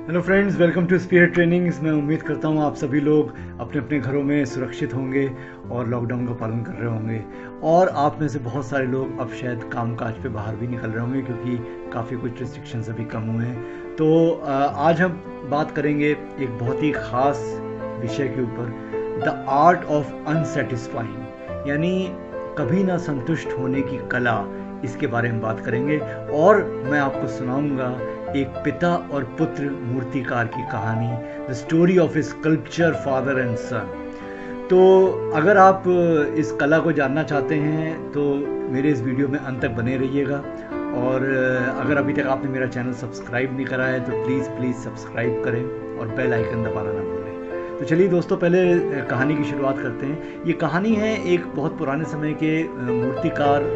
Hello friends, welcome two sphere trainings. मैं उम्मीद करता हूँ आप सभी लोग अपने अपने घरों में सुरक्षित होंगे और लॉकडाउन का पालन कर रहे होंगे। और आप में से बहुत सारे लोग अब शायद कामकाज पे बाहर भी निकल रहे होंगे क्योंकि काफ़ी कुछ रिस्ट्रिक्शंस अभी कम हुए हैं। तो आज हम बात करेंगे एक बहुत ही ख़ास विषय के ऊपर, द आर्ट ऑफ अनसेटिस्फाइंग, यानी कभी ना संतुष्ट होने की कला। इसके बारे में बात करेंगे और मैं आपको सुनाऊंगा एक पिता और पुत्र मूर्तिकार की कहानी, the story of a sculpture father and son. तो अगर आप इस कला को जानना चाहते हैं तो मेरे इस वीडियो में अंत तक बने रहिएगा। और अगर अभी तक आपने मेरा चैनल सब्सक्राइब नहीं करा है तो प्लीज़ सब्सक्राइब करें और बेल आइकन दबाना ना भूलें। तो चलिए दोस्तों, पहले कहानी की शुरुआत करते हैं। ये कहानी है एक बहुत पुराने समय के मूर्तिकार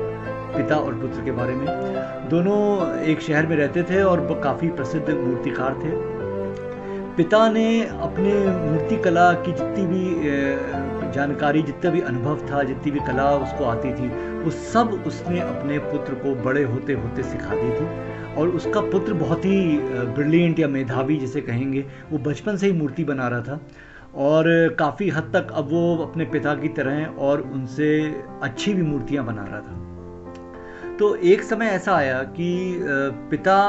पिता और पुत्र के बारे में। दोनों एक शहर में रहते थे और काफ़ी प्रसिद्ध मूर्तिकार थे। पिता ने अपने मूर्ति कला की जितनी भी जानकारी, जितना भी अनुभव था, जितनी भी कला उसको आती थी, वो सब उसने अपने पुत्र को बड़े होते होते सिखा दी थी। और उसका पुत्र बहुत ही ब्रिलियंट या मेधावी जिसे कहेंगे, वो बचपन से ही मूर्ति बना रहा था और काफ़ी हद तक अब वो अपने पिता की तरह और उनसे अच्छी भी मूर्तियाँ बना रहा था। तो एक समय ऐसा आया कि पिता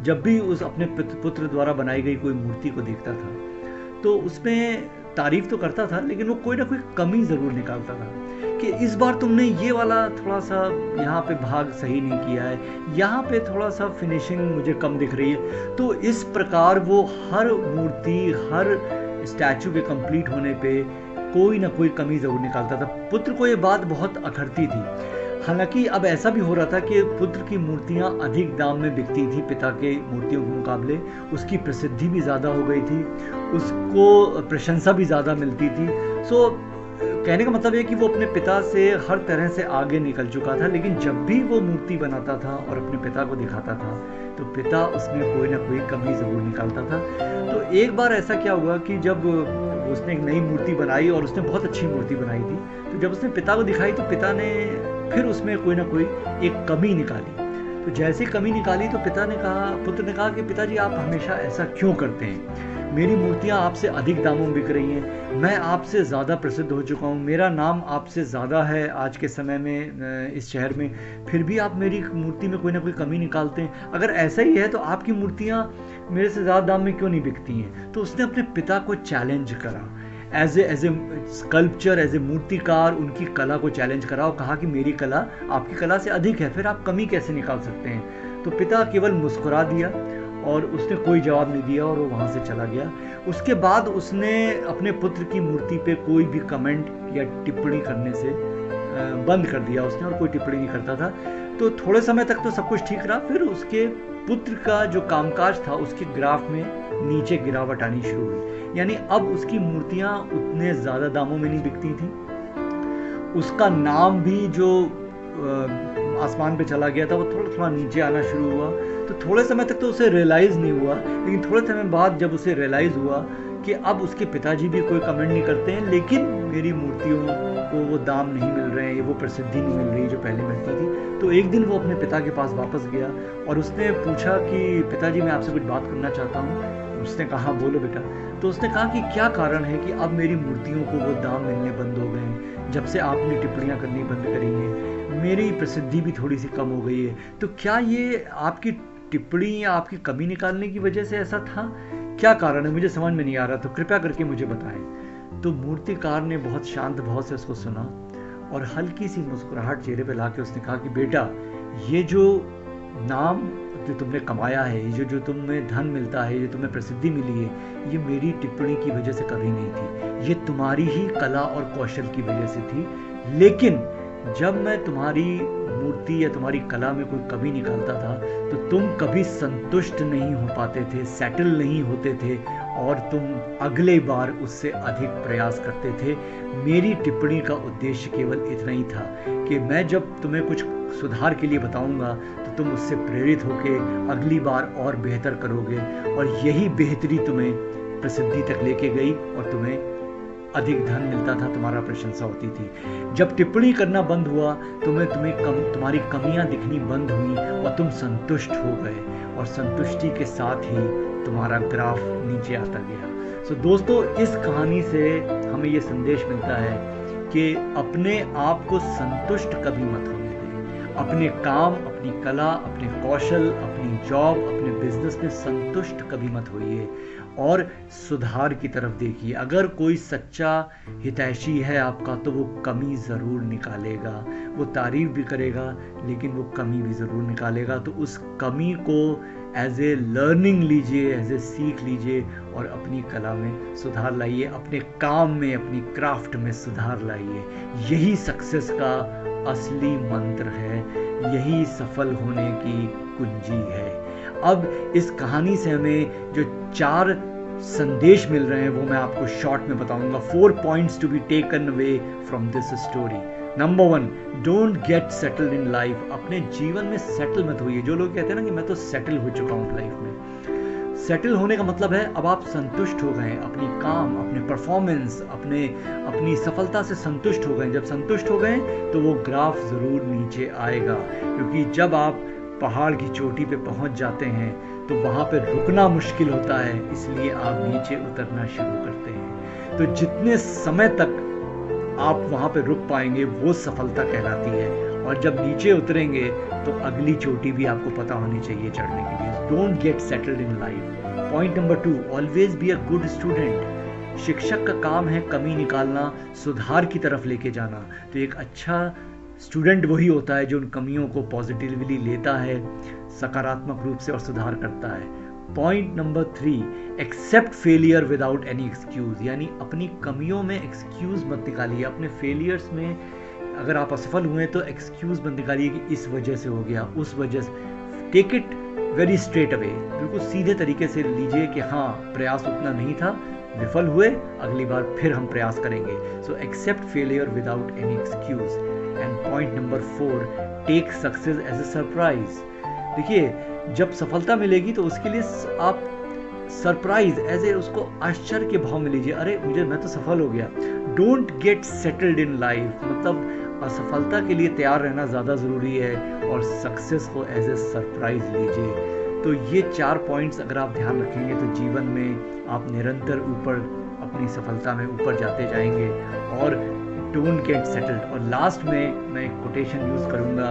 जब भी उस अपने पुत्र द्वारा बनाई गई कोई मूर्ति को देखता था तो उसमें तारीफ तो करता था, लेकिन वो कोई ना कोई कमी ज़रूर निकालता था कि इस बार तुमने ये वाला थोड़ा सा यहाँ पे भाग सही नहीं किया है, यहाँ पे थोड़ा सा फिनिशिंग मुझे कम दिख रही है। तो इस प्रकार वो हर मूर्ति, हर स्टैचू के कंप्लीट होने पे कोई ना कोई कमी ज़रूर निकालता था। पुत्र को ये बात बहुत अखरती थी। हालांकि अब ऐसा भी हो रहा था कि पुत्र की मूर्तियां अधिक दाम में बिकती थी पिता के मूर्तियों के मुकाबले, उसकी प्रसिद्धि भी ज़्यादा हो गई थी, उसको प्रशंसा भी ज़्यादा मिलती थी। सो कहने का मतलब है कि वो अपने पिता से हर तरह से आगे निकल चुका था। लेकिन जब भी वो मूर्ति बनाता था और अपने पिता को दिखाता था तो पिता उसमें कोई ना कोई कमी ज़रूर निकालता था। तो एक बार ऐसा क्या हुआ कि जब उसने एक नई मूर्ति बनाई और उसने बहुत अच्छी मूर्ति बनाई थी, तो जब उसने पिता को दिखाई तो पिता ने फिर उसमें कोई ना कोई एक कमी निकाली। तो जैसे कमी निकाली तो पुत्र ने कहा कि पिताजी, आप हमेशा ऐसा क्यों करते हैं? मेरी मूर्तियाँ आपसे अधिक दामों में बिक रही हैं, मैं आपसे ज़्यादा प्रसिद्ध हो चुका हूँ, मेरा नाम आपसे ज़्यादा है आज के समय में इस शहर में, फिर भी आप मेरी मूर्ति में कोई ना कोई कमी निकालते हैं। अगर ऐसा ही है तो आपकी मूर्तियाँ मेरे से ज़्यादा दाम में क्यों नहीं बिकती हैं? तो उसने अपने पिता को चैलेंज करा, as a sculpture, as a मूर्तिकार उनकी कला को चैलेंज करा और कहा कि मेरी कला आपकी कला से अधिक है, फिर आप कमी कैसे निकाल सकते हैं? तो पिता केवल मुस्कुरा दिया और उसने कोई जवाब नहीं दिया और वो वहाँ से चला गया। उसके बाद उसने अपने पुत्र की मूर्ति पे कोई भी कमेंट या टिप्पणी करने से बंद कर दिया उसने, और कोई टिप्पणी नहीं करता था। तो थोड़े समय तक तो सब कुछ ठीक रहा, फिर उसके पुत्र का जो कामकाज था उसके ग्राफ में नीचे गिरावट आनी शुरू हुई। यानी अब उसकी मूर्तियां उतने ज़्यादा दामों में नहीं बिकती थी, उसका नाम भी जो आसमान पे चला गया था वो थोड़ा थोड़ा नीचे आना शुरू हुआ। तो थोड़े समय तक तो उसे रियलाइज़ नहीं हुआ, लेकिन थोड़े समय बाद जब उसे रियलाइज़ हुआ कि अब उसके पिताजी भी कोई कमेंट नहीं करते हैं, लेकिन मेरी मूर्तियों को वो दाम नहीं मिल रहे हैं, वो प्रसिद्धि नहीं मिल रही जो पहले मिलती थी। तो एक दिन वो अपने पिता के पास वापस गया और उसने पूछा कि पिताजी, मैं आपसे कुछ बात करना चाहता हूँ। उसने कहा, बोलो बेटा। तो उसने कहा कि क्या कारण है कि अब मेरी मूर्तियों को वो दाम मिलने बंद हो गए हैं, जब से आपने टिप्पणियाँ करनी बंद करी हैं, मेरी प्रसिद्धि भी थोड़ी सी कम हो गई है। तो क्या ये आपकी टिप्पणी या आपकी कमी निकालने की वजह से ऐसा था? क्या कारण है? मुझे समझ में नहीं आ रहा, तो कृपया करके मुझे बताएं। तो मूर्तिकार ने बहुत शांत भाव से उसको सुना और हल्की सी मुस्कुराहट चेहरे पे लाके उसने कहा कि बेटा, ये जो नाम जो तुमने कमाया है, ये जो तुम्हें धन मिलता है, ये तुम्हें प्रसिद्धि मिली है, ये मेरी टिप्पणी की वजह से कभी नहीं थी, ये तुम्हारी ही कला और कौशल की वजह से थी। लेकिन जब मैं तुम्हारी मूर्ति या तुम्हारी कला में कोई कमी निकालता था तो तुम कभी संतुष्ट नहीं हो पाते थे, सेटल नहीं होते थे और तुम अगले बार उससे अधिक प्रयास करते थे। मेरी टिप्पणी का उद्देश्य केवल इतना ही था कि मैं जब तुम्हें कुछ सुधार के लिए बताऊंगा तो तुम उससे प्रेरित होकर अगली बार और बेहतर करोगे, और यही बेहतरी तुम्हें प्रसिद्धि तक लेके गई और तुम्हें अधिक धन मिलता था, तुम्हारा प्रशंसा होती थी। जब टिप्पणी करना बंद हुआ तो तुम्हारी कमियां दिखनी बंद हुई और तुम संतुष्ट हो गए, और संतुष्टि के साथ ही तुम्हारा ग्राफ नीचे आता गया। सो दोस्तों, इस कहानी से हमें ये संदेश मिलता है कि अपने आप को संतुष्ट कभी मत होने दें। अपने काम, अपनी कला, अपने कौशल, अपनी जॉब, अपने बिजनेस में संतुष्ट कभी मत होइए और सुधार की तरफ देखिए। अगर कोई सच्चा हितैषी है आपका तो वो कमी ज़रूर निकालेगा, वो तारीफ भी करेगा लेकिन वो कमी भी ज़रूर निकालेगा। तो उस कमी को एज ए लर्निंग लीजिए, एज ए सीख लीजिए और अपनी कला में सुधार लाइए, अपने काम में, अपनी क्राफ्ट में सुधार लाइए। यही सक्सेस का असली मंत्र है, यही सफल होने की कुंजी है। अब इस कहानी से हमें जो 4 संदेश मिल रहे हैं वो मैं आपको शॉर्ट में बताऊंगा। 4 points to be taken away from this story. Number 1, don't get settled in life. अपने जीवन में सेटल मत होइए। जो लोग कहते हैं ना कि मैं तो सेटल हो चुका हूँ लाइफ में, सेटल होने का मतलब है अब आप संतुष्ट हो गए, अपनी काम, अपने परफॉर्मेंस, अपनी सफलता से संतुष्ट हो गए। जब संतुष्ट हो गए तो वो ग्राफ ज़रूर नीचे आएगा, क्योंकि जब आप पहाड़ की चोटी पे पहुंच जाते हैं तो वहाँ पे रुकना मुश्किल होता है, इसलिए आप नीचे उतरना शुरू करते हैं। तो जितने समय तक आप वहाँ पे रुक पाएंगे वो सफलता कहलाती है, और जब नीचे उतरेंगे तो अगली चोटी भी आपको पता होनी चाहिए चढ़ने के लिए। Don't get settled in life. Point number 2, always be a good student. शिक्षक का काम है कमी निकालना, सुधार की तरफ लेके जाना। तो एक अच्छा स्टूडेंट वही होता है जो उन कमियों को पॉजिटिवली लेता है, सकारात्मक रूप से और सुधार करता है। Point number 3, accept failure without any excuse. यानी अपनी कमियों में एक्सक्यूज मत निकालिए। अपने फेलियर्स में अगर आप असफल हुए तो एक्सक्यूज मत निकालिए कि इस वजह से हो गया, उस वजह से। Take it very straight away, बिल्कुल सीधे तरीके से लीजिए कि हाँ, प्रयास उतना नहीं था, विफल हुए, अगली बार फिर हम प्रयास करेंगे। So accept failure without any excuse. And point number 4, take success as a surprise. देखिए, जब सफलता मिलेगी तो उसके लिए आप सरप्राइज, एज ए उसको आश्चर्य के भाव में लीजिए। अरे मैं तो सफल हो गया। Don't get settled in life, मतलब असफलता के लिए तैयार रहना ज़्यादा ज़रूरी है, और सक्सेस को एज ए सरप्राइज लीजिए। तो ये 4 पॉइंट्स अगर आप ध्यान रखेंगे तो जीवन में आप निरंतर ऊपर, अपनी सफलता में ऊपर जाते जाएंगे। और डोंट गेट सेटल्ड। और लास्ट में मैं एक कोटेशन यूज़ करूँगा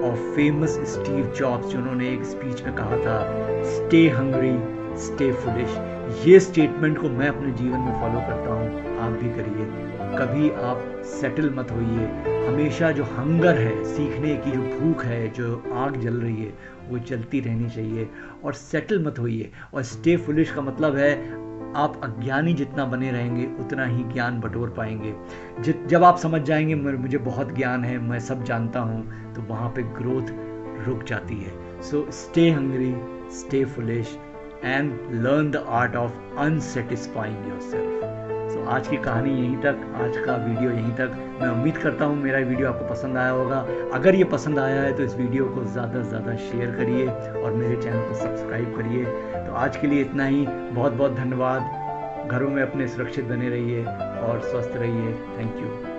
और फेमस स्टीव जॉब्स, जिन्होंने एक स्पीच में कहा था, स्टे हंग्री स्टे फुलिश। ये स्टेटमेंट को मैं अपने जीवन में फॉलो करता हूँ, आप भी करिए। कभी आप सेटल मत होइए। हमेशा जो हंगर है, सीखने की जो भूख है, जो आग जल रही है, वो जलती रहनी चाहिए, और सेटल मत होइए। और स्टे फुलिश का मतलब है आप अज्ञानी जितना बने रहेंगे उतना ही ज्ञान बटोर पाएंगे। जब आप समझ जाएंगे मुझे बहुत ज्ञान है, मैं सब जानता हूँ, तो वहाँ पे ग्रोथ रुक जाती है। So stay hungry, stay foolish and learn the art of unsatisfying yourself. So आज की कहानी यहीं तक, आज का वीडियो यहीं तक। मैं उम्मीद करता हूँ मेरा वीडियो आपको पसंद आया होगा। अगर ये पसंद आया है तो इस वीडियो को ज़्यादा से ज़्यादा शेयर करिए और मेरे चैनल को सब्सक्राइब करिए। तो आज के लिए इतना ही। बहुत बहुत धन्यवाद। घरों में अपने सुरक्षित बने रहिए और स्वस्थ रहिए। Thank you.